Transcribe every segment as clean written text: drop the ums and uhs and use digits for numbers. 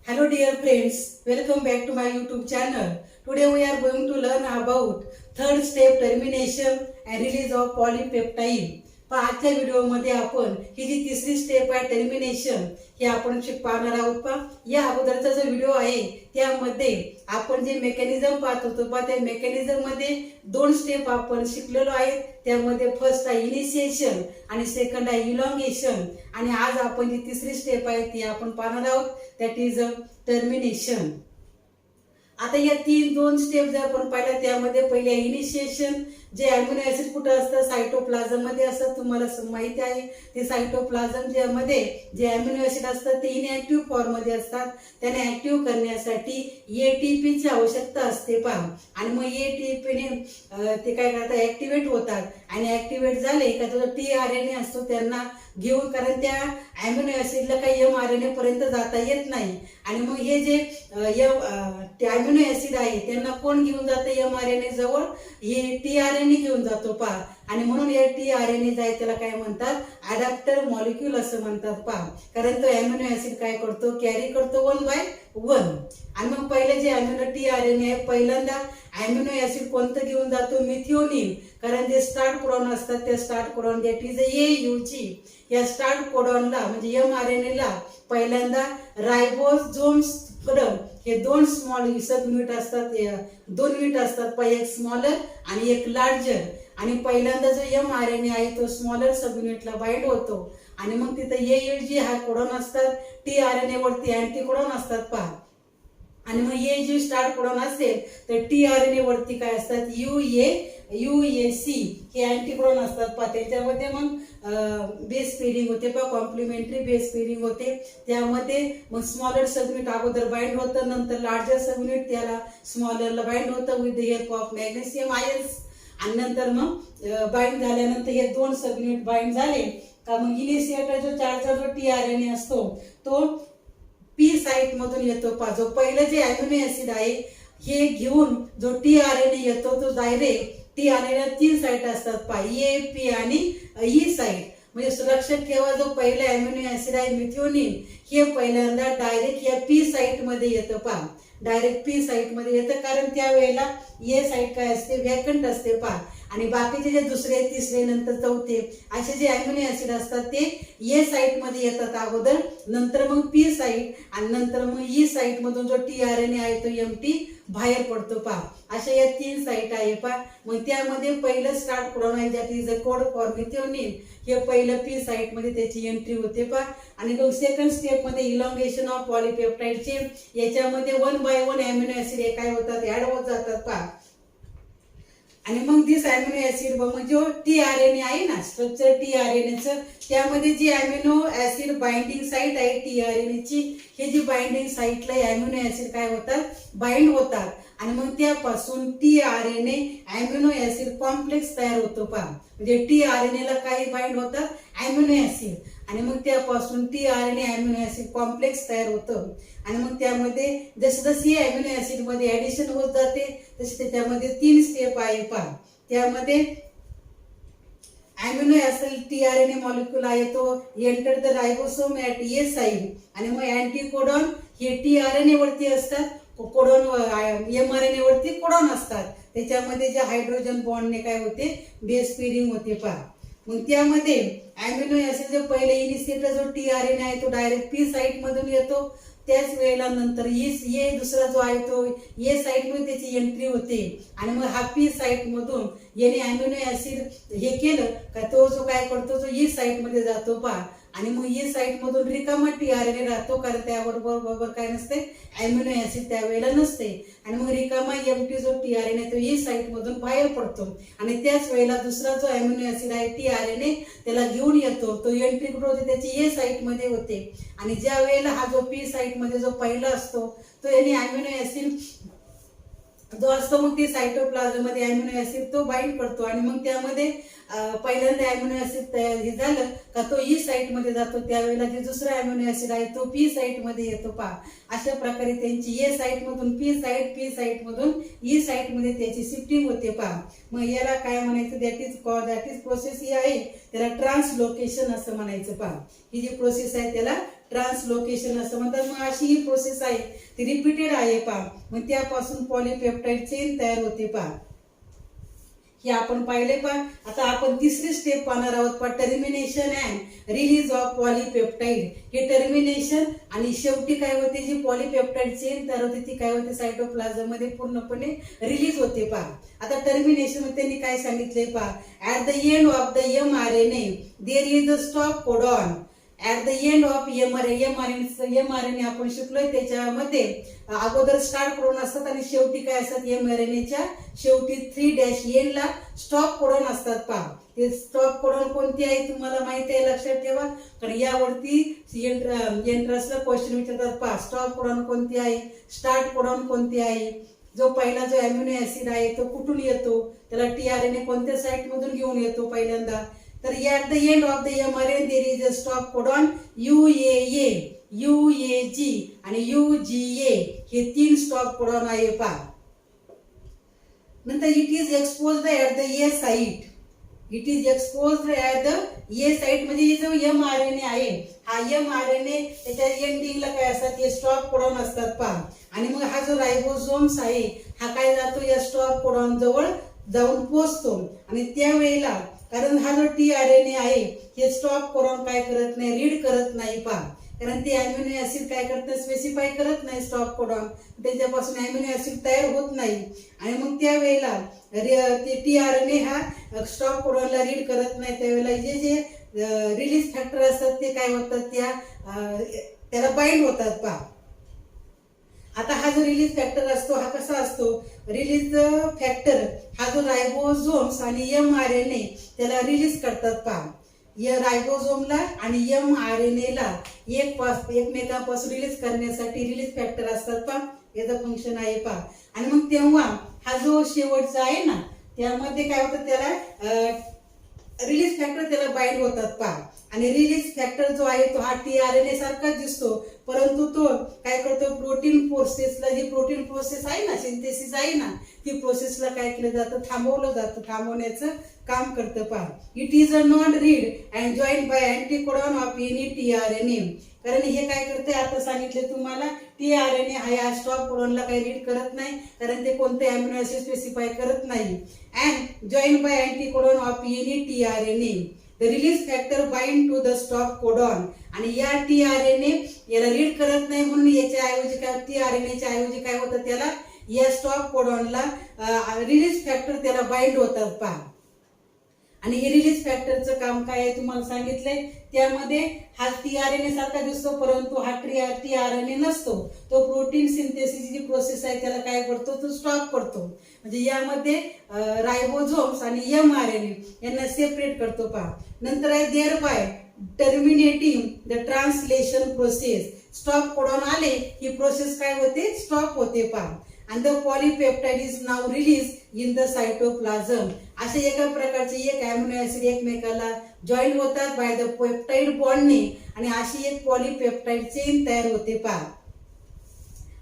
Hello dear friends, welcome back to my YouTube channel. Today we are going to learn about third step termination and release of polypeptide. आजच्या व्हिडिओमध्ये आपण ही जी तिसरी step आहे termination हे आपण पाहणार आहोत. या अगोदरचा जो व्हिडिओ आहे त्यामध्ये आपण जे मेकॅनिझम पाहत होतो त्या मेकॅनिझम मध्ये दोन स्टेप आपण शिकलेलो आहे. त्यामध्ये फर्स्ट आहे इनिशिएशन आणि सेकंड आहे इलॉंगेशन. आणि आज आपण जी तिसरी स्टेप आहे ती आपण पाहणार आहोत, दॅट इज टर्मिनेशन. आता या दोन स्टेप जर आपण पाहिल्या त्यामध्ये पहिले इनिशिएशन, जे अॅमिनो ऍसिड कुठे असतं सायटोप्लाझम मध्ये असतं. तुम्हाला माहिती आहे ते सायटोप्लाझम मध्ये जे अॅमिनो ऍसिड असतात ते इनएक्टिव्ह फॉर्म मध्ये असतात. त्यांना ऍक्टिव्ह करण्यासाठी एटीपी ची आवश्यकता असते आणि मग एटीपी ने ते काय करतात ऍक्टिव्हेट होतात आणि ऍक्टिव्हेट झाले का जो टीआरएनए असतो त्यांना घेऊन, कारण त्या अॅमिनो ऍसिडला काही एमआरएनए पर्यंत जाता येत नाही. आणि मग हे जे अॅमिनो ऍसिड आहे त्यांना कोण घेऊन जातं एमआरएनए जवळ, हे टीआरएनए घेऊन जातो आणि म्हणून या टीआरएनए जे आहे त्याला काय म्हणतात अडॅप्टर मॉलिक्यूल असं म्हणतात कारण तो अॅमिनो ऍसिड काय करतो कॅरी करतो 1/1. आणि मग पहिले जे अॅमिनो टीआरएनए आहे पहिल्यांदा अॅमिनो ऍसिड कोणतं घेऊन जातो मिथिओनिन, कारण जे स्टार्ट कोडॉन असतात त्या start codon that is AUG या स्टार्ट कोडॉनला म्हणजे एमआरएनए ला पहिल्यांदा रायबोझोम्स हे दोन स्मॉल सब युनिट असतात, दोन युनिट असतात एक स्मॉलर आणि एक लार्जर. आणि पहिल्यांदा जो एमआरएनए आहे तो स्मॉलर सब युनिटला बाइंड होतो आणि मग तिथे AUG हा कोडॉन असतात, टीआरएनए वरती अँटी कोडॉन असतात आणि मग AUG स्टार्ट कोडॉन असेल तर टीआरएनए वरती काय असतात UAC हे अँटी कोडॉन असतात त्याच्यामध्ये मग बेस पेरिंग होते कॉम्प्लिमेंटरी बेस पेरिंग होते. त्यामध्ये मग स्मॉलर सब युनिट अगोदर बाइंड होतं, नंतर लार्जर सब युनिट त्याला स्मॉलरला बाइंड होतं with the help of magnesium ions. आणि नंतर मग बाइंड झाल्यानंतर हे दोन सब युनिट बाइंड झाले का मग इनिशिएटर जो चार्जर जो टीआरएनए असतो तो पी साइट मधून येतो जो पहिलं जे अॅमिनो ऍसिड आहे हे घेऊन जो टीआरएनए येतो तो डायरेक्ट टीआरएनए 3 साइट असतात ए पी आणि ई साइट. म्हणजे लक्षात ठेवा जो पहिला अॅमिनो ऍसिड आहे मिथिओनिन हे पहिल्यांदा डायरेक्ट या पी साइट मध्ये येतं डायरेक्ट पी साइट मध्ये येतं, कारण त्यावेळेला ए साइट काय असते व्हॅकंट असते आणि बाकीचे जे दुसरे तिसरे नंतर चौथे असे जे अॅमिनो ऍसिड असतात ते ए साइट मध्ये येतात अगोदर, नंतर मग पी साइट आणि नंतर मग ई साइट मधून जो टीआरएनए आहे तो एमटी बाहेर पडतो अशा या 3 साइट आहे मग त्यामध्ये पहिलं स्टार्ट कोडॉन आहे that is a code for methionine हे पहिलं पी साइट मध्ये त्याची एंट्री होते आणि मग सेकंड स्टेप मध्ये इलॉंगेशन ऑफ पॉलिपेप्टाइड चेन याच्यामध्ये 1/1 अॅमिनो ऍसिड हे काय होतात ऍड होत जातात आणि मग दिस अॅमिनो ऍसिड मग जो टीआरएनए आहे ना स्ट्रक्चर टीआरएनएचं त्यामध्ये जी अॅमिनो ऍसिड बाइंडिंग साइट आहे टीआरएनए ची हे जी बाइंडिंग साइटला अॅमिनो ऍसिड काय होतात बाइंड होतात आणि मग त्यापासून टीआरएनए अॅमिनो ऍसिड कॉम्प्लेक्स तयार होतो म्हणजे टीआरएनए ला काय बाइंड होतात अॅमिनो ऍसिड आणि मग त्यापासून टीआरएनए अॅमिनो ऍसिड कॉम्प्लेक्स तयार होतं आणि मग त्यामध्ये जसं जशी अॅमिनो ऍसिड मध्ये ऍडिशन होत जाते तसे त्याच्यामध्ये 3 स्टेप आहे त्यामध्ये अॅमिनो ऍसिड टीआरएनए मॉलिक्यूल आहे तो enter the ribosome at A site आणि मग अँटी कोडॉन हे टीआरएनए वरती असतात, कोडॉन एमआरएनए वरती कोडॉन असतात. त्याच्यामध्ये जे हायड्रोजन बॉन्डने काय होते बेस पेरिंग होते मग त्यामध्ये अॅमिनो ऍसिड जो पहिले इनिशिएटर जो टीआरएनए आहे तो डायरेक्ट पी साइट मधून येतो, त्याच वेळेला नंतर ए दुसरा जो आहे तो ए साइट मध्ये त्याची एंट्री होते आणि मग हा पी साइट मधून याने अॅमिनो ऍसिड हे केलं का तो जो काय करतो तो ई साइट मध्ये जातो आणि मग ई साइट मधून रिकामा टीआरएनए राहतो, कारण त्याबरोबर काय नसते अॅमिनो ऍसिड त्यावेळेला नसते आणि मग रिकामा एमटी जो टीआरएनए तो ई साइट मधून बाहेर पडतो आणि त्याच वेळेला दुसरा जो अॅमिनो ऍसिड आहे टीआरएनए त्याला घेऊन येतो, तो एंट्री कुठे होते त्याची ए साइट मध्ये होते आणि ज्या वेळेला हा जो पी साइट मध्ये जो पहिला असतो तो याने अॅमिनो ऍसिड जो असतो मग ते सायटोप्लाझम मध्ये अॅमिनो ऍसिड तो बाइंड करतो आणि मग त्यामध्ये पहिल्यांदा अॅमिनो ऍसिड तयार झालं का तो ई साइट मध्ये जातो, त्यावेळेला जे दुसरा अॅमिनो ऍसिड आहे तो पी साइट मध्ये येतो अशा प्रकारे त्यांची ए साइट मधून पी साइट मधून ई साइट मध्ये त्याची शिफ्टिंग होते मग याला काय म्हणायचं दॅट इज प्रोसेस ही आहे त्याला ट्रान्सलोकेशन असं म्हणायचं ही जी प्रोसेस आहे त्याला ट्रान्सलोकेशन असं म्हणतात. मग अशी ही प्रोसेस आहे, ती रिपीटेड आहे पहा. मग त्यापासून पॉलीपेप्टाईड चेन तयार होते पहा. हे आपण पाहिले पहा. आता आपण तिसरी स्टेप पाहणार आहोत पहा, टर्मिनेशन अँड रिलीज ऑफ पॉलीपेप्टाईड. हे टर्मिनेशन आणि शेवटी काय होते, जी पॉलीपेप्टाईड चेन तयार होते ती काय होते, सायटोप्लाझम मध्ये पूर्णपणे रिलीज होते पहा. आता टर्मिनेशन मध्ये त्यांनी काय सांगितले पहा, at the end of the mRNA there is a stop codon. At the end of mRNA आपण शिकलोय, त्याच्यामध्ये अगोदर स्टार्ट कोडॉन असतात आणि शेवटी काय असतात, mRNAच्या शेवटी 3' एंडला स्टॉप कोडॉन असतात पहा. ते स्टॉप कोडॉन कोणती आहे तुम्हाला माहिती आहे, लक्षात ठेवा, कारण यावरती एंट्रन्सला क्वेश्चन विचारतात पहा. स्टॉप कोडॉन कोणती आहे, स्टार्ट कोडॉन कोणती आहे, जो पहिला जो अॅमिनो ऍसिड आहे तो कुठून येतो, त्याला tRNA कोणत्या साइट मधून घेऊन येतो पहिल्यांदा. तर at the end of the mRNA there is a stop codon UAA, UAG आणि UGA. हे 3 स्टॉप कोडॉन आहे पहा. नंतर it is exposed at the A site. It is exposed at the A site म्हणजे जो mRNA आहे, हा mRNA त्याच्या एंडिंगला काय असतात, हे स्टॉप कोडॉन असतात पहा. आणि मग हा जो रायबोझोम्स आहे, हा काय जातो, या स्टॉप कोडॉन जवळ जाऊन पोहोचतो. आणि त्यावेळेला कारण हा जो tRNA आहे, हे स्टॉप कोडॉन काय करत नाही, रीड करत नाही पहा. कारण ते अॅमिनो ऍसिड काय करत, स्पेसिफाय करत नाही स्टॉप कोडॉन, त्याच्यापासून अॅमिनो ऍसिड तयार होत नाही. आणि मग त्यावेळेला ते tRNA हा स्टॉप कोडॉनला रीड करत नाही. त्यावेळेला जे रिलीज फॅक्टर असतात ते काय होतात, त्याला बाइंड होतात पहा. आता हा जो रिलीज फॅक्टर असतो, हा कसा असतो, रिलीज फॅक्टर हा जो रायबोझोम्स आणि mRNA त्याला रिलीज करतात पहा. या रायबोझोमला आणि mRNAला एकमेकांपासून रिलीज करण्यासाठी रिलीज फॅक्टर असतात पहा. याचं फंक्शन आहे पहा. आणि मग तेव्हा हा जो शेवटचा आहे ना, त्यामध्ये काय होतं, त्याला रिलीज फॅक्टर त्याला बाइंड होतात पहा. आणि रिलीज फॅक्टर जो आहे तो हा tRNA सारखाच दिसतो, परंतु तो काय करतो, प्रोटीन प्रोसेसला, जी प्रोटीन प्रोसेस आहे ना, सिंथेसिस आहे ना, ती प्रोसेसला काय केलं जातं, थांबवलं जातं, थांबवण्याचं काम करतं पहा. It is a non read and join by anticodon of any tRNA. कारण हे काय करते, आता सांगितले तुम्हाला, tRNA हा या स्टॉप कोडॉनला काही रीड करत नाही, कारण ते कोणते अॅमिनो ऍसिड स्पेसिफाय करत नाही. And join by anticodon of any tRNA. The release factor bind to the stop codon. आणि या tRNA याला रीड करत नाही, म्हणून याच्या ऐवजी काय, tRNAच्या ऐवजी काय होतं, त्याला या स्टॉप कोडॉनला रिलीज फॅक्टर त्याला बाइंड होतात पहा. आणि हे रिलीज फॅक्टरचं काम काय आहे तुम्हाला सांगितलंय. त्यामध्ये हा tRNA सारखा दिसतो, परंतु हा tRNA नसतो. तो प्रोटीन सिंथेसिस जी प्रोसेस आहे त्याला काय करतो, तो स्टॉप करतो. म्हणजे यामध्ये रायबोझोम्स आणि mRNA यांना सेपरेट करतो पहा. नंतर आहे thereby terminating the translation process. Stop codon आले ही प्रोसेस काय होते, स्टॉप होते पहा. and the polypeptide is now released in the cytoplasm. असे एका प्रकारचे एक अॅमिनो ऍसिड एकमेकाला जॉईन होतात बाय द पेप्टाइड बॉन्डने, आणि अशी एक पॉलीपेप्टाइड चेन तयार होते पहा.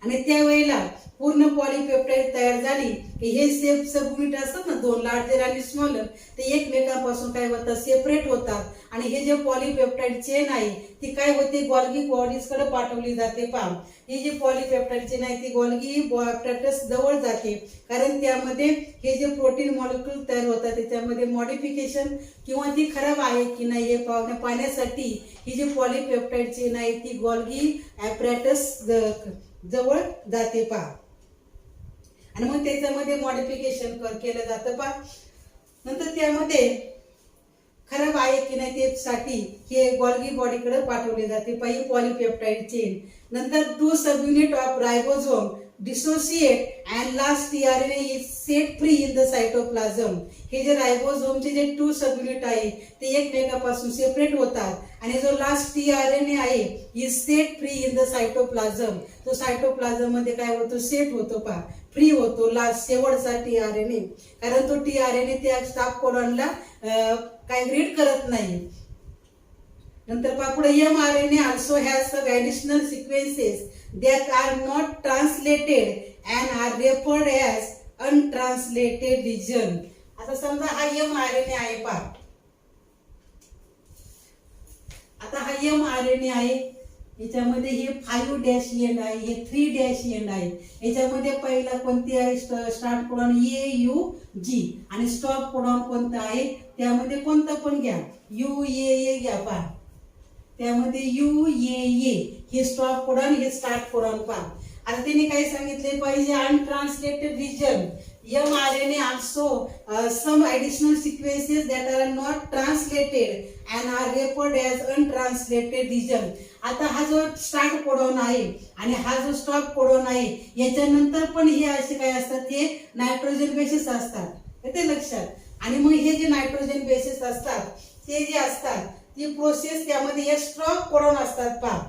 आणि त्यावेळेला पूर्ण पॉलीपेप्टाइड तयार झाली की हे सबयुनिट असतात ना, 2 लार्जर आणि स्मॉलर, ते एकमेकांपासून काय होतात, सेपरेट होतात. आणि हे जे पॉलीपेप्टाइड चेन आहे ती काय होते, गोल्गी बॉडीज कडे पाठवली जाते पहा. ही जी पॉलीपेप्टाइड चेन आहे ती गोल्गी ॲपॅरेटस जवळ जाते, कारण त्यामध्ये हे जे प्रोटीन मॉलिक्यूल तयार होतात त्याच्यामध्ये मॉडिफिकेशन किंवा ती खराब आहे की नाही हे पाहण्यासाठी ही जी पॉलीपेप्टाइड चेन आहे ती गोल्गी ॲपॅरेटस जवळ जाते पहा. आणि मग त्याच्यामध्ये मॉडिफिकेशन केलं जातं पहा. नंतर त्यामध्ये खराब आहे की नाही ते साठी हे गोल्गी बॉडीकडे पाठवले जाते पहा, पॉलीपेप्टाइड चेन. नंतर 2 subunit of ribosome dissociate and last tRNA is set free in the cytoplasm. हे जे रायबोझोमचे जे 2 सबयुनिट आहे ते एकमेकांपासून सेपरेट होतात, आणि जो लास्ट tRNA आहे is set free in the cytoplasm. तो सायटोप्लाझम मध्ये काय होतो, सेट होतो पहा, फ्री होतो लास्ट शेवटचा tRNA. कारण तो tRNA त्या स्टॉप कोडॉनला काय रीड करत नाही. नंतर पहा पुढे mRNA also has some additional sequences that are not translated and are referred as untranslated region. आता समजा हा mRNA आहे पहा. आता हा mRNA आहे, याच्यामध्ये हे 5 डॅश एंड आहे, हे 3 डॅश एंड आहे. याच्यामध्ये पहिला कोणती आहे स्टार्ट कोडॉन AUG आणि स्टॉप कोडॉन कोणता आहे, त्यामध्ये कोणता पण घ्या, UAA घ्या पहा. त्यामध्ये UAA हे स्टॉप कोडॉन, हे स्टार्ट कोडॉन पहा. आता त्यांनी काय सांगितले पाहिजे, अनट्रान्सलेटेड region mRNA also some additional sequences that are not translated and are referred as untranslated region. आता हा जो स्टार्ट कोडॉन आहे आणि हा जो स्टॉप कोडॉन आहे याच्यानंतर पण हे असे काय असतात, हे नायट्रोजन बेसेस असतात, ते लक्षात. आणि मग हे जे नायट्रोजन बेसेस असतात ते जे असतात ती प्रोसेस त्यामध्ये एक्स्ट्रा कोडॉन असतात पहा.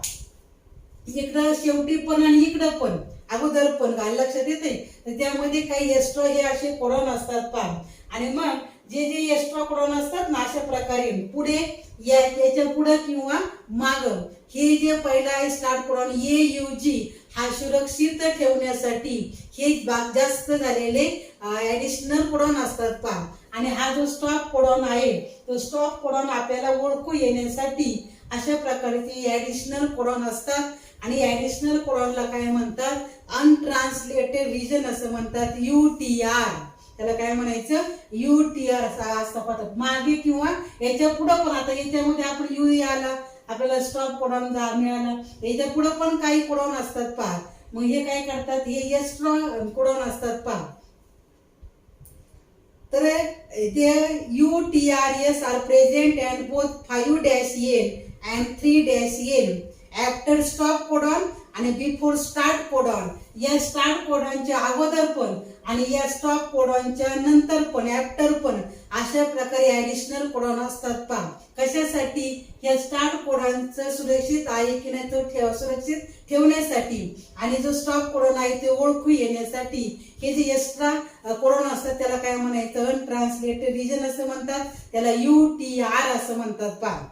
इकडं शेवटी पण आणि इकडं पण अगोदर पण लक्षात येते. तर त्यामध्ये काही एक्स्ट्रा हे असे कोडॉन असतात पहा. आणि मग जे जे एक्स्ट्रा कोडॉन असतात ना अशा प्रकारे पुढे याच्या पुढे किंवा माग हे जे पहिला आहे स्टार्ट कोडॉन AUG हा सुरक्षित ठेवण्यासाठी हे जास्त झालेले ऍडिशनल कोडॉन असतात पहा. आणि हा जो स्टॉप कोडॉन आहे तो स्टॉप कोडॉन आपल्याला ओळखू येण्यासाठी अशा प्रकारचे ऍडिशनल कोडॉन असतात. आणि ऍडिशनल कोडॉनला काय म्हणतात, अनट्रान्सलेटेड रिजन असं म्हणतात, UTR. त्याला काय म्हणायचं, UTR असं पाहतात मागे किंवा याच्या पुढे पण. आता याच्यामध्ये आपण U आला, आपल्याला स्टॉप कोडॉन मिळाला, याच्या पुढे पण काही कोडॉन असतात पहा. मग हे काय करतात, हे एक्स्ट्रा कोडॉन असतात पहा. तर ते UTRs are present and both 5 dash N and 3 dash N after stop codon आणि बिफोर स्टार्ट कोडॉन. या स्टार्ट कोडॉनच्या अगोदर पण आणि या स्टॉप कोडॉनच्या नंतर पण आफ्टर पण अशा प्रकारे ऍडिशनल कोडॉन असतात पहा. कशासाठी, या स्टार्ट कोडॉनचं सुरक्षित आहे की नाही तो सुरक्षित ठेवण्यासाठी आणि जो स्टॉप कोडॉन आहे ते ओळखू येण्यासाठी. हे जे एक्स्ट्रा कोडॉन असतात त्याला काय म्हणायचं, अनट्रान्सलेटेड रिजन असं म्हणतात, त्याला UTR असं म्हणतात पहा.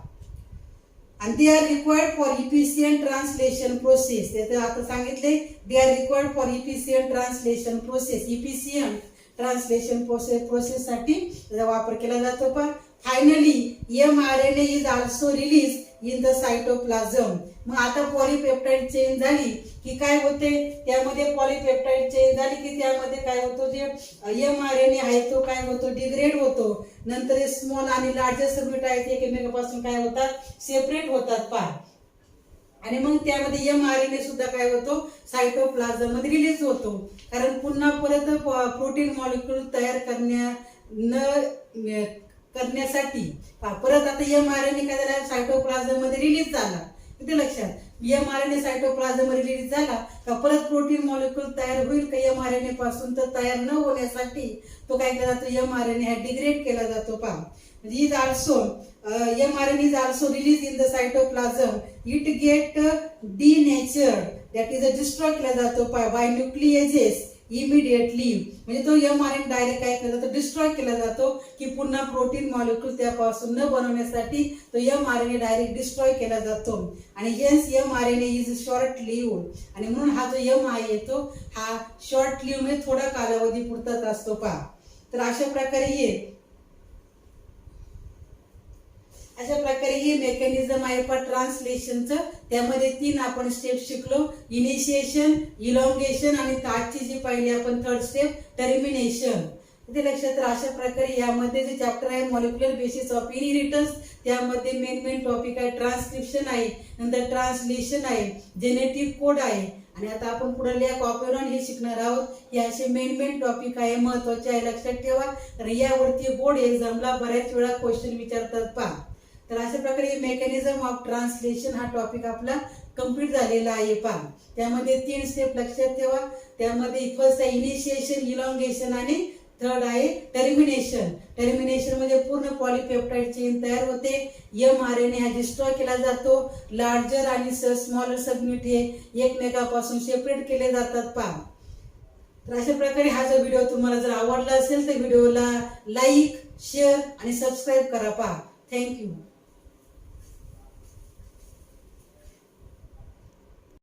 and they are required for efficient translation process. ते आता सांगितले, they are required for efficient translation process. efficient translation process साठी त्याचा वापर केला जातो पहा. Finally mRNA is also released in the cytoplasm. मग आता पॉलीपेप्टाइड चेन झाली की काय होते, त्यामध्ये पॉलीपेप्टाइड चेन झाली की त्यामध्ये काय होतो, जे mRNA आहे तो काय होतो, डिग्रेड होतो. नंतर स्मॉल आणि लार्जर सबमिट आहेत एकमेकांपासून काय होतात, सेपरेट होतात पहा. आणि मग त्यामध्ये mRNA सुद्धा काय होतो, सायटोप्लाझम मध्ये रिलीज होतो. कारण पुन्हा परत प्रोटीन मॉलिक्यूल तयार करण्यासाठी परत आता mRNA काय झाला, सायटोप्लाझम मध्ये रिलीज झाला. किती लक्षात, mRNA सायटोप्लाझम मध्ये रिलीज झाला का परत प्रोटीन मॉलिक्यूल तयार होईल का mRNA पासून, तर तयार न होण्यासाठी तो काय केला जातो, mRNA हा डिग्रेड केला जातो पहा. म्हणजे is also mRNA is also released in the cytoplasm. It get denatured, that is destroy केला जातो by nucleases immediately. म्हणजे तो mRNA डायरेक्ट काय केला जातो, डिस्ट्रॉय केला जातो की पुन्हा प्रोटीन मॉलिक्यूल त्यापासून न बनवण्यासाठी तो mRNA डायरेक्ट डिस्ट्रॉय केला जातो. आणि hence mRNA is short lived. आणि म्हणून हा जो M आहे तो हा शॉर्ट लिव्ह म्हणजे थोडा कालावधी पुरताच असतो पहा. तर अशा प्रकारे हे मेकॅनिझम आहे पहा ट्रान्सलेशनचं. त्यामध्ये 3 आपण स्टेप शिकलो, इनिशिएशन, इलॉंगेशन आणि आजची जी पहिली आपण थर्ड स्टेप टर्मिनेशन. ते लक्षात. अशा प्रकारे यामध्ये जे चॅप्टर आहे मॉलिक्युलर बेसिस ऑफ इनहेरिटन्स, त्यामध्ये मेन टॉपिक आहे ट्रान्सक्रिप्शन आहे, नंतर ट्रान्सलेशन आहे, जेनेटिक कोड आहे आणि आता आपण पुढे लॅक ऑपेरॉन हे शिकणार आहोत. हे असे मेन टॉपिक आहे, महत्वाचे आहे, लक्षात ठेवा. तर यावरती बोर्ड एक्झामला बऱ्याच वेळा क्वेश्चन विचारतात पहा. तर अशा प्रकारे मेकॅनिझम ऑफ ट्रान्सलेशन हा टॉपिक आपला कंप्लीट झालेला आहे पहा. त्यामध्ये 3 स्टेप लक्षात ठेवा. त्यामध्ये फर्स्ट आहे इनिशिएशन, इलॉंगेशन आणि थर्ड आहे टर्मिनेशन. टर्मिनेशन मध्ये पूर्ण पॉलीपेप्टाइड चेन तयार होते, mRNA हा डिस्ट्रॉय केला जातो, लार्जर आणि स्मॉलर सबमिट हे एकमेकांपासून सेपरेट केले जातात पहा. तर अशा प्रकारे हा जो व्हिडिओ तुम्हाला जर आवडला असेल तर व्हिडिओला लाईक, शेअर आणि सबस्क्राईब करा पहा. थँक्यू.